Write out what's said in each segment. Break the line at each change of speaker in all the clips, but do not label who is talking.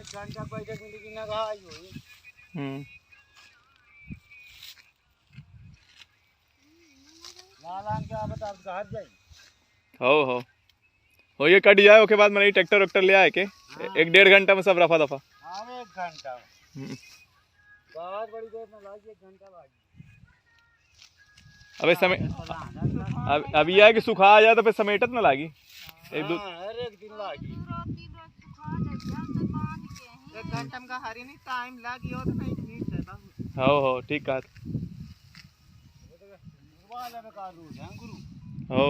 घंटा पहले की नगाई हुई। लालान क्या बता घर जाई
हो ये कट जाए ओके बाद मैंने ट्रैक्टर वैक्टर ले आए के एक डेढ़ घंटा में सब रफा दफा।
हाँ 1 घंटा बहुत बड़ी देर में लागी 1 घंटा लागी।
अबे समय अब यह है कि सुखा आ जाए तो फिर समेटत ना लागी
हर एक दिन लागी 1 घंटा में हरी नहीं टाइम लागी हो तो नहीं ठीक है बाबू।
हो ठीक कहा
वाला में का रूट है गुरु
हो।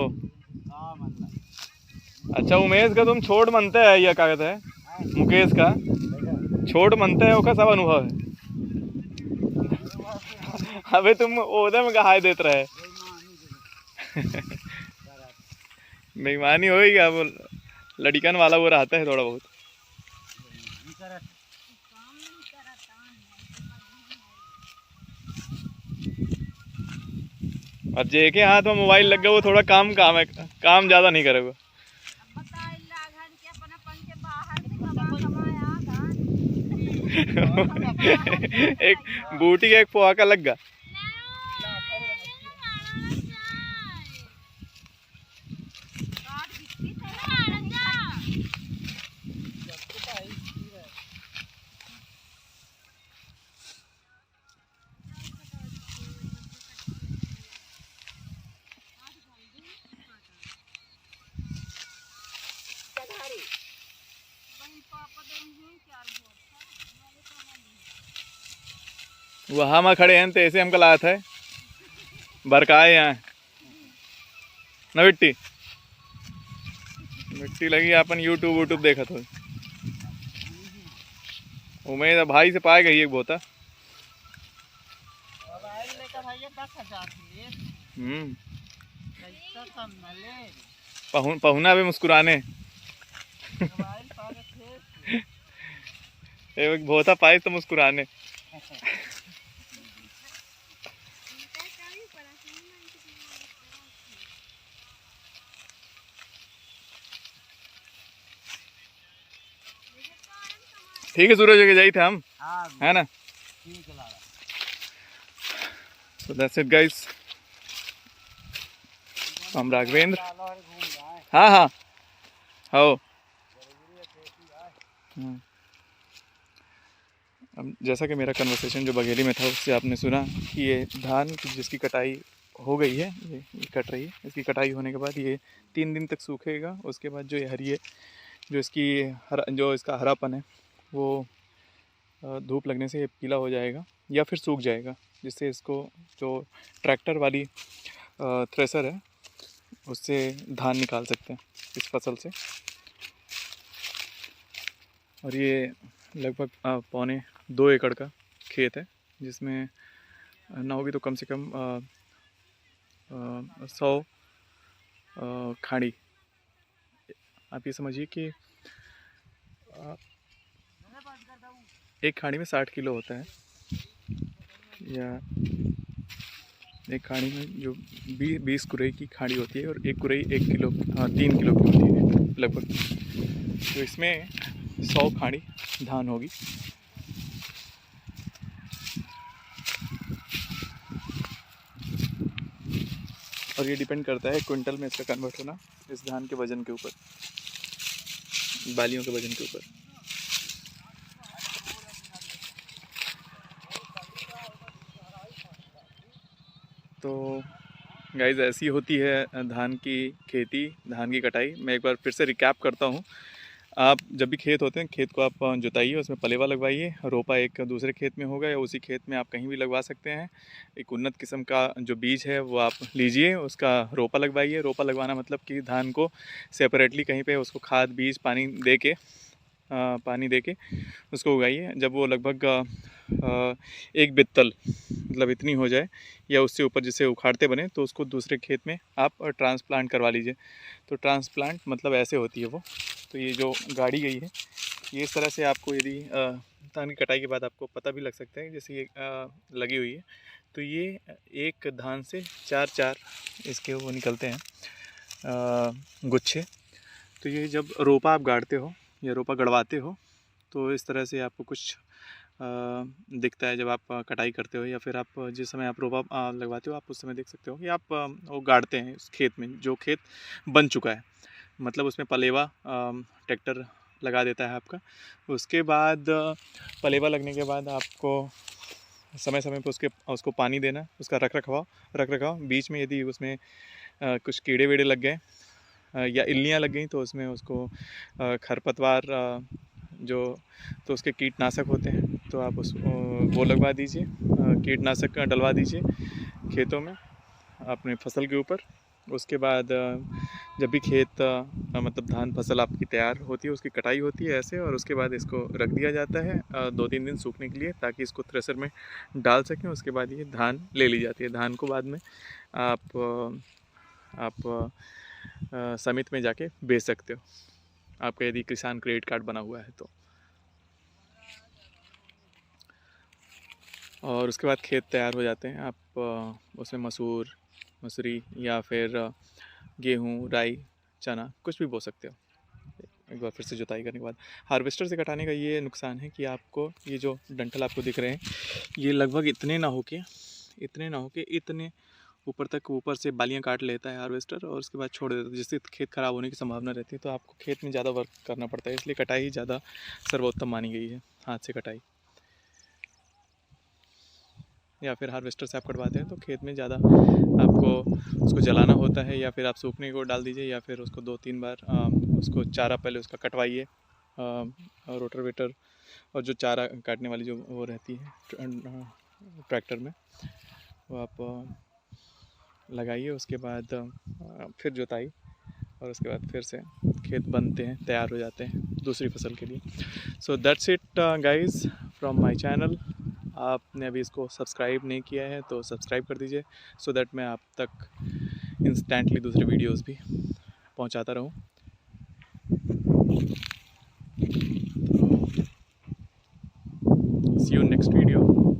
हां मन
अच्छा उमेश का तुम छोट मनते है या क्या कहते हैं मुकेश का छोट मनते है उसका सब अनुभव है। अबे तुम ओदे में कहा देते रहे बेईमानी होगी क्या वो लड़कन वाला वो रहता है थोड़ा बहुत। अब जे के हाथ में मोबाइल लग गया वो थोड़ा काम है काम ज्यादा नहीं करेगा। एक बूटी का एक पोहा लग गया। वहाँ में खड़े हैं तो ऐसे हमको लाया था बरकाए यहाँ न मिट्टी मिट्टी लगी अपन यूट्यूब देखा तो उम्मीद भाई से पाए गई एक बोता। पहुना भी मुस्कुराने एक बोता पाए तो मुस्कुराने। ठीक है सूरज के जाई थे हम है ना। सो दैट्स इट गाइस हम राघवेंद्र। हाँ हाँ हो अब जैसा कि मेरा कन्वर्सेशन जो बघेली में था उससे आपने सुना कि ये धान जिसकी कटाई हो गई है ये कट रही है। इसकी कटाई होने के बाद ये 3 दिन तक सूखेगा। उसके बाद जो ये हरी है जो इसका हरापन है वो धूप लगने से ये पीला हो जाएगा या फिर सूख जाएगा जिससे इसको जो ट्रैक्टर वाली थ्रेसर है उससे धान निकाल सकते हैं इस फसल से। और ये लगभग 2.25 एकड़ का खेत है जिसमें ना होगी तो कम से कम 100 खाड़ी। आप ये समझिए कि एक खाड़ी में 60 किलो होता है या एक खाड़ी में जो 20 कुरई की खाड़ी होती है और एक कुरई 1 किलो 3 किलो की होती है लगभग। तो इसमें 100 खाड़ी धान होगी। और ये डिपेंड करता है क्विंटल में इसका कन्वर्ट होना इस धान के वज़न के ऊपर बालियों के वज़न के ऊपर। तो गाइस ऐसी होती है धान की खेती धान की कटाई। मैं एक बार फिर से रिकैप करता हूँ। आप जब भी खेत होते हैं खेत को आप जुताइए उसमें पलेवा लगवाइए। रोपा एक दूसरे खेत में होगा या उसी खेत में आप कहीं भी लगवा सकते हैं। एक उन्नत किस्म का जो बीज है वो आप लीजिए उसका रोपा लगवाइए। रोपा लगवाना मतलब कि धान को सेपरेटली कहीं पे उसको खाद बीज पानी दे के उसको उगाइए। जब वो लगभग 1 बित्तल मतलब इतनी हो जाए या उससे ऊपर जिसे उखाड़ते बने तो उसको दूसरे खेत में आप ट्रांसप्लांट करवा लीजिए। तो ट्रांसप्लांट मतलब ऐसे होती है वो। तो ये जो गाड़ी गई है ये इस तरह से आपको यदि धान की कटाई के बाद आपको पता भी लग सकता है जैसे ये लगी हुई है। तो ये एक धान से 4 इसके वो निकलते हैं गुच्छे। तो ये जब रोपा आप गाड़ते हो या रोपा गड़वाते हो तो इस तरह से आपको कुछ दिखता है जब आप कटाई करते हो, या फिर आप जिस समय आप रोपा लगवाते हो आप उस समय देख सकते हो कि आप वो गाड़ते हैं उस खेत में, जो खेत बन चुका है, मतलब उसमें पलेवा ट्रैक्टर लगा देता है आपका। उसके बाद पलेवा लगने के बाद आपको समय समय पर उसको पानी देना, उसका रख रखाव। बीच में यदि उसमें कुछ कीड़े वीड़े लग गए या इल्लियाँ लग गई तो उसमें उसको खरपतवार जो तो उसके कीटनाशक होते हैं तो आप वो लगवा दीजिए, कीटनाशक डलवा दीजिए खेतों में अपने फसल के ऊपर। उसके बाद जब भी खेत मतलब धान फसल आपकी तैयार होती है, उसकी कटाई होती है ऐसे, और उसके बाद इसको रख दिया जाता है 2-3 दिन सूखने के लिए, ताकि इसको थ्रेसर में डाल सकें। उसके बाद ये धान ले ली जाती है। धान को बाद में आप समिति में जाके बेच सकते हो, आपका यदि किसान क्रेडिट कार्ड बना हुआ है तो। और उसके बाद खेत तैयार हो जाते हैं, आप उसमें मसूरी या फिर गेहूँ, राई, चना कुछ भी बो सकते हो। एक बार फिर से जुताई करने के बाद हार्वेस्टर से कटाने का ये नुकसान है कि आपको ये जो डंठल आपको दिख रहे हैं ये लगभग इतने ना हो के इतने ऊपर से बालियाँ काट लेता है हार्वेस्टर, और उसके बाद छोड़ देता है, जिससे खेत ख़राब होने की संभावना रहती है। तो आपको खेत में ज़्यादा वर्क करना पड़ता है, इसलिए कटाई ही ज़्यादा सर्वोत्तम मानी गई है, हाथ से कटाई। या फिर हार्वेस्टर से आप कटवाते हैं तो खेत में ज़्यादा आपको उसको जलाना होता है, या फिर आप सूखने को डाल दीजिए, या फिर उसको 2-3 बार उसको चारा पहले उसका कटवाइए, रोटावेटर और जो चारा काटने वाली जो वो रहती है ट्रैक्टर में, वो आप लगाइए। उसके बाद फिर जुताई, और उसके बाद फिर से खेत बनते हैं, तैयार हो जाते हैं दूसरी फसल के लिए। So that's it guys from my channel. आपने अभी इसको सब्सक्राइब नहीं किया है तो सब्सक्राइब कर दीजिए, सो दैट मैं आप तक इंस्टेंटली दूसरे वीडियोस भी पहुंचाता रहूं। सी यू नेक्स्ट वीडियो।